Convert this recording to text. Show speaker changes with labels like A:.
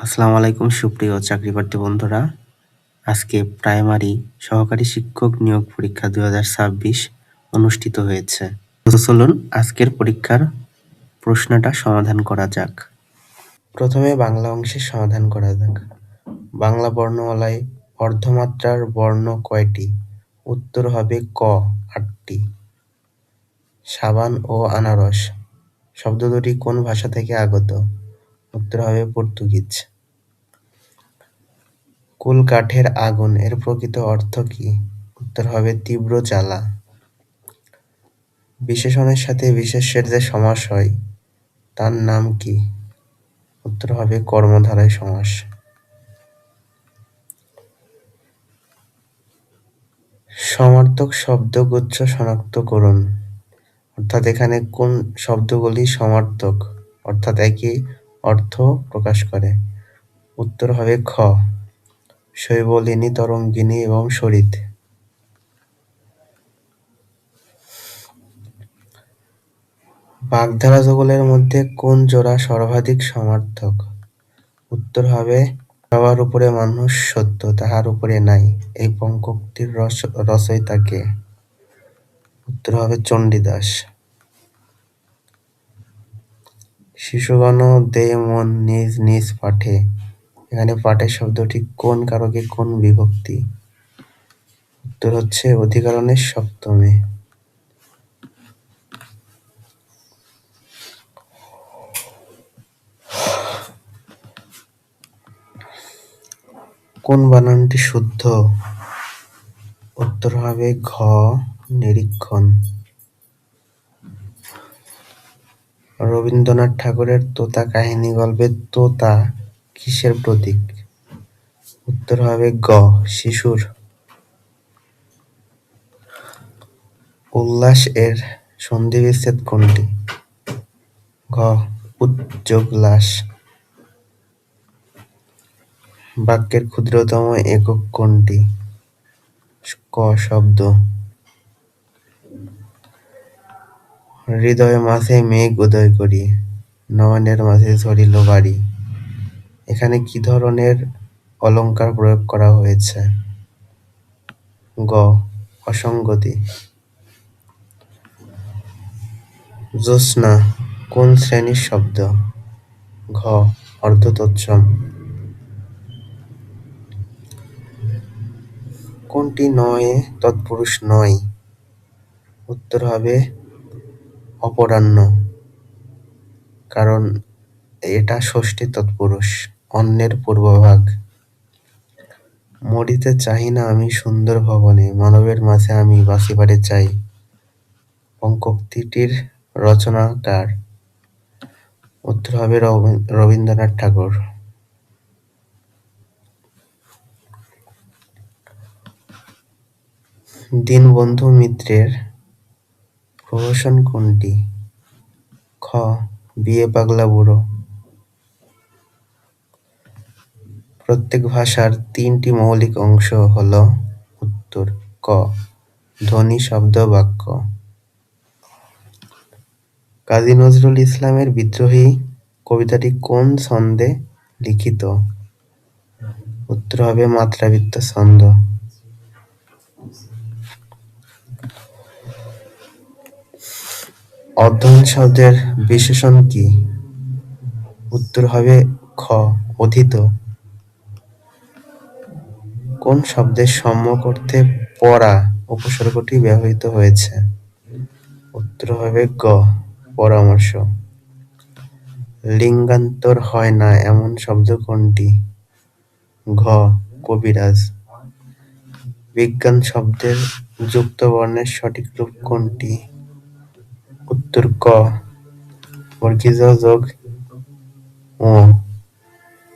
A: আসসালামু আলাইকুম সুপ্রিয় চাকরিপ্রার্থী বন্ধুরা। আজকে প্রাইমারি সহকারী শিক্ষক নিয়োগ পরীক্ষা ২০২৬ অনুষ্ঠিত হয়েছে। তো চলুন আজকের পরীক্ষার প্রশ্নটা সমাধান করা যাক। প্রথমে বাংলা অংশের সমাধান করা যাক। বাংলা বর্ণমালায় অর্ধমাত্রার বর্ণ কয়টি? উত্তর হবে ক ৮টি। সাবান ও আনারস শব্দ দুটি কোন ভাষা থেকে আগত? উত্তর হবে পর্তুগিজ। কুল কাঠের আগুন এর প্রকৃত অর্থ কি? উত্তর হবে তীব্র জ্বালা। বিশেষণের সাথে বিশেষ্যের যে সমাস হয় তার নাম কি? উত্তর হবে কর্মধারয় সমাস। সমার্থক শব্দগুচ্ছ শনাক্ত করুন। অর্থাৎ এখানে কোন শব্দগুলি সমার্থক অর্থাৎ একই অর্থ প্রকাশ করে? উত্তর হবে খ শৈবলিনী, তরঙ্গিনী এবং সরিত। বাগধারা যুগলের মধ্যে কোন জোড়া সর্বাধিক সমার্থক? উত্তর হবে সবার উপরে মানুষ সত্য, তাহার উপরে নাই। এই পঙ্ক্তির রচয়িতা কে? উত্তর হবে চণ্ডীদাস। শিশুগণ দেয় মন নিজ নিজ পাঠে, এখানে পাঠের শব্দটি কোন কারকে কোন বিভক্তি? উত্তর হচ্ছে অধিকরণের সপ্তমে। কোন বানানটি শুদ্ধ? উত্তর হবে ঘ নিরীক্ষণ। রবীন্দ্রনাথ ঠাকুরের তোতা কাহিনী গল্পের তোতা কিসের প্রতীক? উত্তর হবে গ শিশুর। উল্লাস এর সন্ধিবিচ্ছেদ কোনটি? ঘ উদ্যোগলাস। বাক্যের ক্ষুদ্রতম একক কোনটি? ক শব্দ। হৃদয় মাঝে মেঘ উদয় করি, নয়নের মাঝে ঝরিল বাড়ি, এখানে কি ধরনের অলঙ্কার প্রয়োগ করা হয়েছে? গ অসঙ্গতি। জ্যোৎস্না কোন শ্রেণীর শব্দ? ঘ অর্ধতৎসম। কোনটি নয়ে তৎপুরুষ নয়? উত্তর হবে অপরাহ্ন, কারণ এটা ষষ্ঠী তৎপুরুষ, অন্যের পূর্বভাগ। মরিতে চাহি না আমি সুন্দর ভবনে, মানবের মাঝে আমি বাঁচিবারে চাই। পঙ্ক্তিটির রচনাকার? উত্তর হবে রবীন্দ্রনাথ ঠাকুর। দীনবন্ধু মিত্রের প্রহসন কোনটি? খ বিয়ে পাগলা বুড়ো। প্রত্যেক ভাষার তিনটি মৌলিক অংশ হল? উত্তর ক ধ্বনি, শব্দ, বাক্য। কাজী নজরুল ইসলামের বিদ্রোহী কবিতাটি কোন ছন্দে লিখিত? উত্তর হবে মাত্রাবৃত্ত ছন্দ। অধ্যয়ন শব্দের বিশেষণ কি? উত্তর হবে খ অধীত। কোন শব্দের সম্যক অর্থে পড়া উপসর্গটি ব্যবহৃত হয়েছে? উত্তর হবে গ পরামর্শ। লিঙ্গান্তর হয় না এমন শব্দ কোনটি? ঘ কবিরাজ। বিজ্ঞান শব্দের যুক্ত বর্ণের সঠিক রূপ কোনটি? উত্তর ক জ যোগ ও।